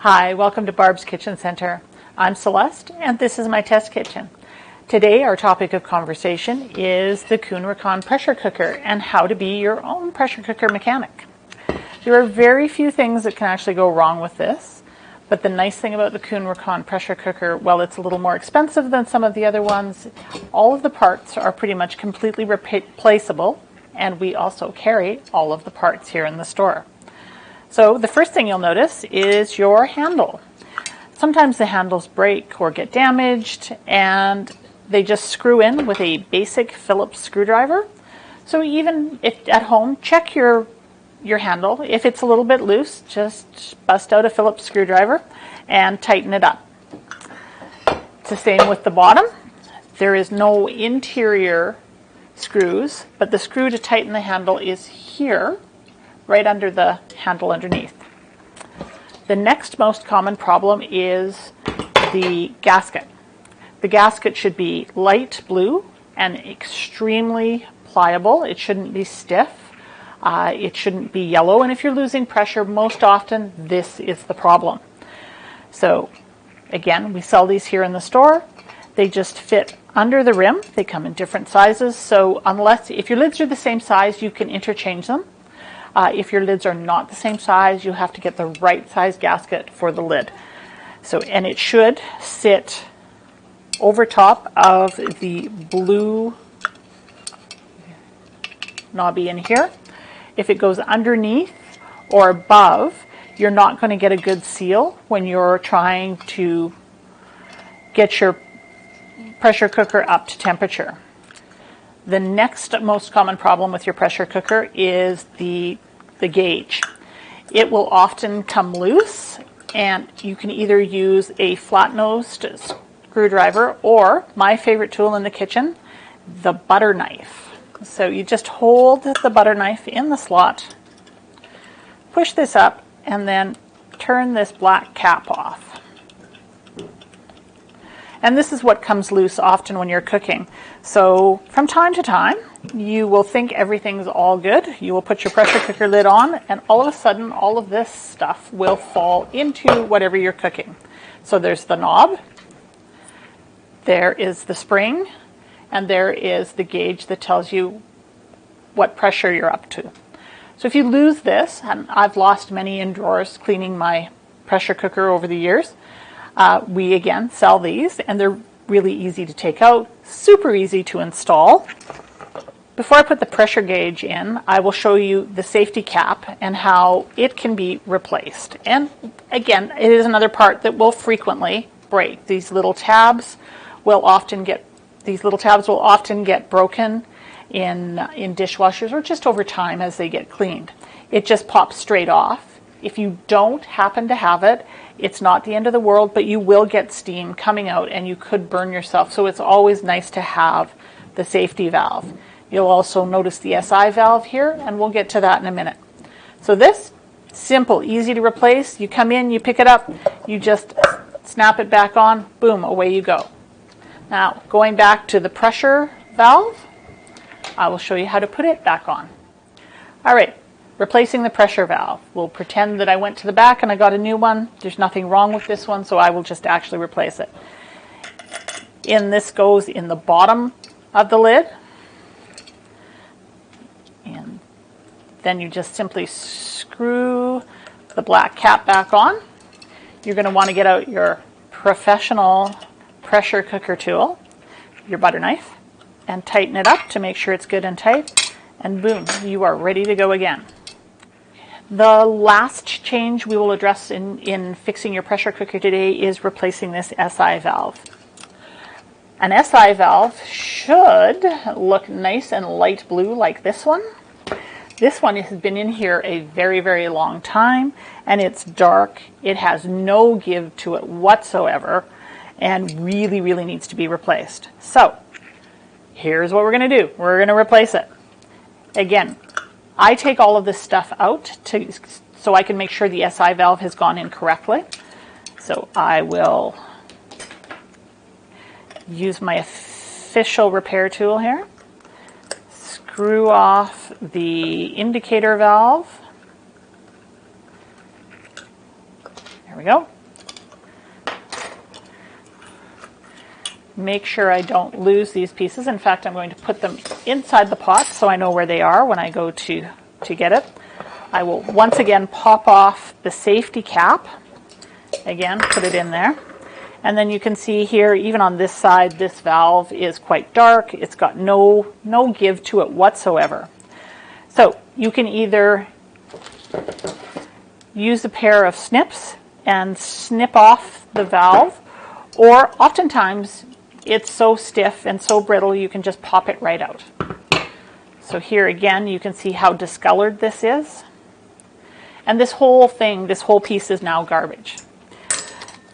Hi, welcome to Barb's Kitchen Center. I'm Celeste, and this is my test kitchen. Today, our topic of conversation is the Kuhn Rikon pressure cooker and how to be your own pressure cooker mechanic. There are very few things that can actually go wrong with this, but the nice thing about the Kuhn Rikon pressure cooker, well, it's a little more expensive than some of the other ones. All of the parts are pretty much completely replaceable, and we also carry all of the parts here in the store. So the first thing you'll notice is your handle. Sometimes the handles break or get damaged and they just screw in with a basic Phillips screwdriver. So even if at home, check your handle. If it's a little bit loose, just bust out a Phillips screwdriver and tighten it up. It's the same with the bottom. There is no interior screws, but the screw to tighten the handle is here, right under the handle underneath. The next most common problem is the gasket. The gasket should be light blue and extremely pliable. It shouldn't be stiff. It shouldn't be yellow. And if you're losing pressure, most often this is the problem. So again, we sell these here in the store. They just fit under the rim. They come in different sizes. So if your lids are the same size, you can interchange them. If your lids are not the same size, you have to get the right size gasket for the lid. And it should sit over top of the blue knobby in here. If it goes underneath or above, you're not going to get a good seal when you're trying to get your pressure cooker up to temperature. The next most common problem with your pressure cooker is the gauge. It will often come loose, and you can either use a flat-nosed screwdriver or my favorite tool in the kitchen, the butter knife. So you just hold the butter knife in the slot, push this up, and then turn this black cap off. And this is what comes loose often when you're cooking. So from time to time, you will think everything's all good. You will put your pressure cooker lid on, and all of a sudden, all of this stuff will fall into whatever you're cooking. So there's the knob, there is the spring, and there is the gauge that tells you what pressure you're up to. So if you lose this, and I've lost many in drawers cleaning my pressure cooker over the years, we again sell these, and they're really easy to take out, super easy to install. Before I put the pressure gauge in, I will show you the safety cap and how it can be replaced. And again, it is another part that will frequently break. These little tabs will often get broken in dishwashers or just over time as they get cleaned. It just pops straight off. If you don't happen to have it, it's not the end of the world, but you will get steam coming out and you could burn yourself. So it's always nice to have the safety valve. You'll also notice the SI valve here, and we'll get to that in a minute. So this, simple, easy to replace. You come in, you pick it up, you just snap it back on, boom, away you go. Now, going back to the pressure valve, I will show you how to put it back on. All right. Replacing the pressure valve. We'll pretend that I went to the back and I got a new one. There's nothing wrong with this one, so I will just actually replace it. This goes in the bottom of the lid. And then you just simply screw the black cap back on. You're going to want to get out your professional pressure cooker tool, your butter knife, and tighten it up to make sure it's good and tight. And boom, you are ready to go again. The last change we will address in fixing your pressure cooker today is replacing this SI valve. An SI valve should look nice and light blue like this one. This one has been in here a very, very long time, and it's dark. It has no give to it whatsoever and really, really needs to be replaced. So here's what we're going to do. We're going to replace it. Again, I take all of this stuff out so I can make sure the SI valve has gone in correctly. So I will use my official repair tool here. Screw off the indicator valve. There we go. make sure I don't lose these pieces. In fact, I'm going to put them inside the pot so I know where they are when I go to get it. I will once again pop off the safety cap. Again, put it in there. And then you can see here, even on this side, this valve is quite dark. It's got no give to it whatsoever. So you can either use a pair of snips and snip off the valve, or oftentimes it's so stiff and so brittle you can just pop it right out. So here again you can see how discolored this is. And this whole thing, this whole piece is now garbage.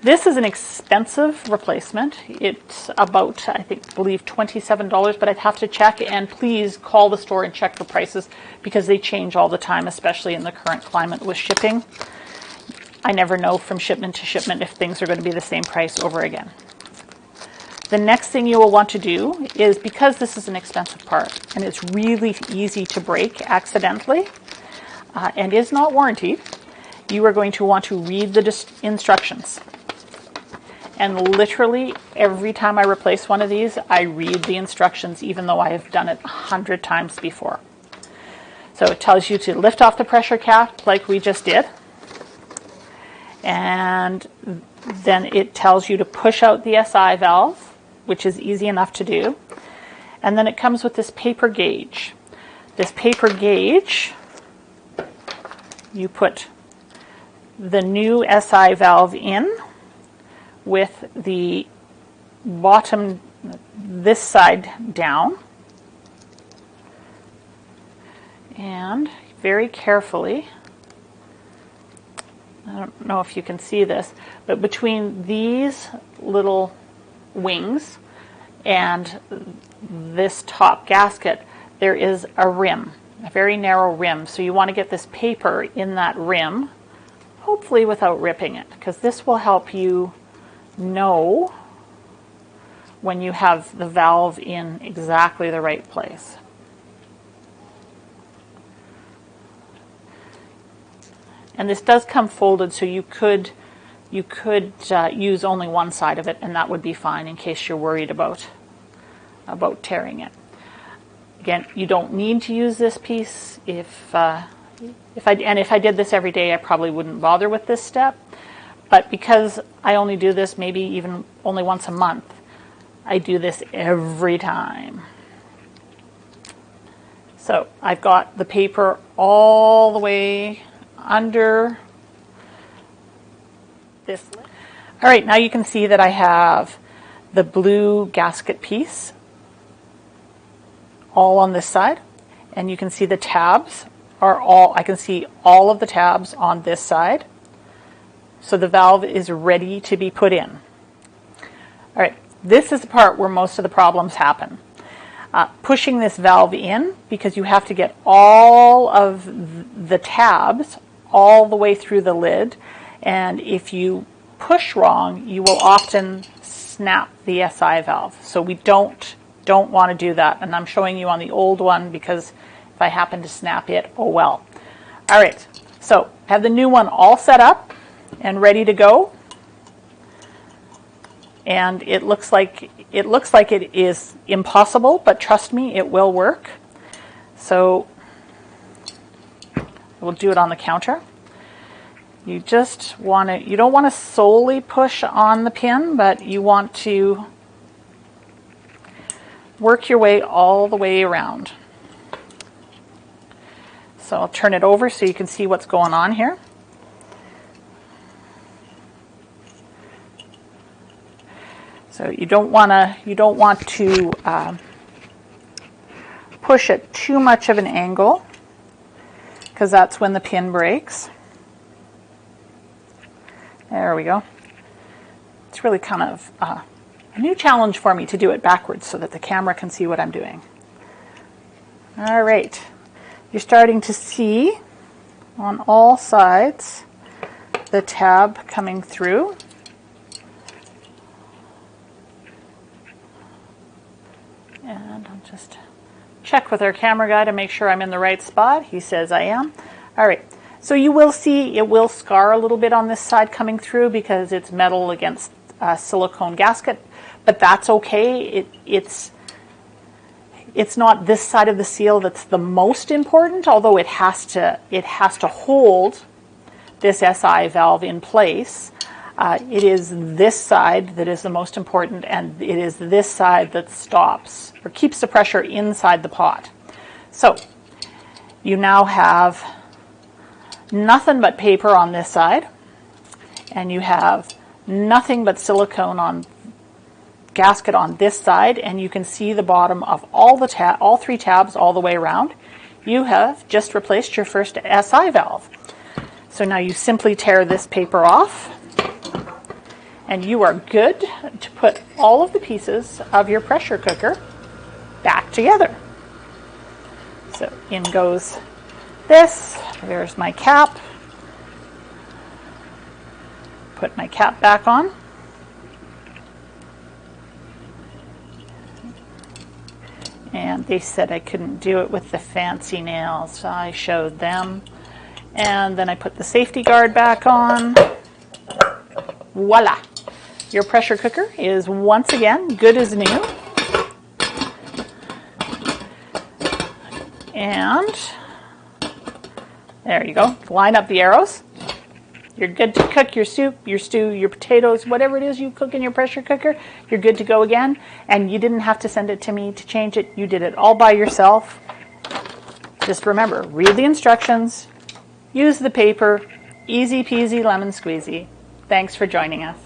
This is an expensive replacement. It's about, I believe $27, but I'd have to check, and please call the store and check the prices because they change all the time, especially in the current climate with shipping. I never know from shipment to shipment if things are going to be the same price over again. The next thing you will want to do is, because this is an expensive part and it's really easy to break accidentally and is not warranted, you are going to want to read the instructions. And literally every time I replace one of these, I read the instructions, even though I have done it 100 times before. So it tells you to lift off the pressure cap like we just did. And then it tells you to push out the SI valve, which is easy enough to do. And then it comes with this paper gauge. This paper gauge, you put the new SI valve in with the bottom, this side down, and very carefully, I don't know if you can see this, but between these little wings and this top gasket, there is a rim, a very narrow rim. So you want to get this paper in that rim, hopefully without ripping it, because this will help you know when you have the valve in exactly the right place. And this does come folded, so you could use only one side of it, and that would be fine in case you're worried about tearing it. Again, you don't need to use this piece. If I did this every day, I probably wouldn't bother with this step. But because I only do this maybe even only once a month, I do this every time. So I've got the paper all the way under this lid. All right, now you can see that I have the blue gasket piece all on this side, and you can see the tabs are all, I can see all of the tabs on this side. So the valve is ready to be put in. All right, this is the part where most of the problems happen. Pushing this valve in, because you have to get all of the tabs all the way through the lid, and if you push wrong, you will often snap the SI valve. So we don't want to do that, and I'm showing you on the old one because if I happen to snap it, oh well. All right, so I have the new one all set up and ready to go, and it looks like it is impossible, but trust me, it will work. So we'll do it on the counter. You just want to, you don't want to solely push on the pin, but you want to work your way all the way around. So I'll turn it over so you can see what's going on here. So you don't want to push at too much of an angle, because that's when the pin breaks. There we go. It's really kind of a new challenge for me to do it backwards so that the camera can see what I'm doing. All right, you're starting to see on all sides the tab coming through. And I'll just check with our camera guy to make sure I'm in the right spot. He says I am. All right, so you will see it will scar a little bit on this side coming through because it's metal against silicone gasket, but that's okay. It's not this side of the seal that's the most important, although it has to hold this SI valve in place. It is this side that is the most important, and it is this side that stops or keeps the pressure inside the pot. So you now have nothing but paper on this side, and you have nothing but silicone on gasket on this side, and you can see the bottom of all three tabs all the way around. You have just replaced your first SI valve. So now you simply tear this paper off, and you are good to put all of the pieces of your pressure cooker back together. So in goes this. There's my cap. Put my cap back on. And they said I couldn't do it with the fancy nails, so I showed them. And then I put the safety guard back on. Voila! Your pressure cooker is once again good as new. And there you go. Line up the arrows. You're good to cook your soup, your stew, your potatoes, whatever it is you cook in your pressure cooker. You're good to go again. And you didn't have to send it to me to change it. You did it all by yourself. Just remember, read the instructions, use the paper, easy peasy lemon squeezy. Thanks for joining us.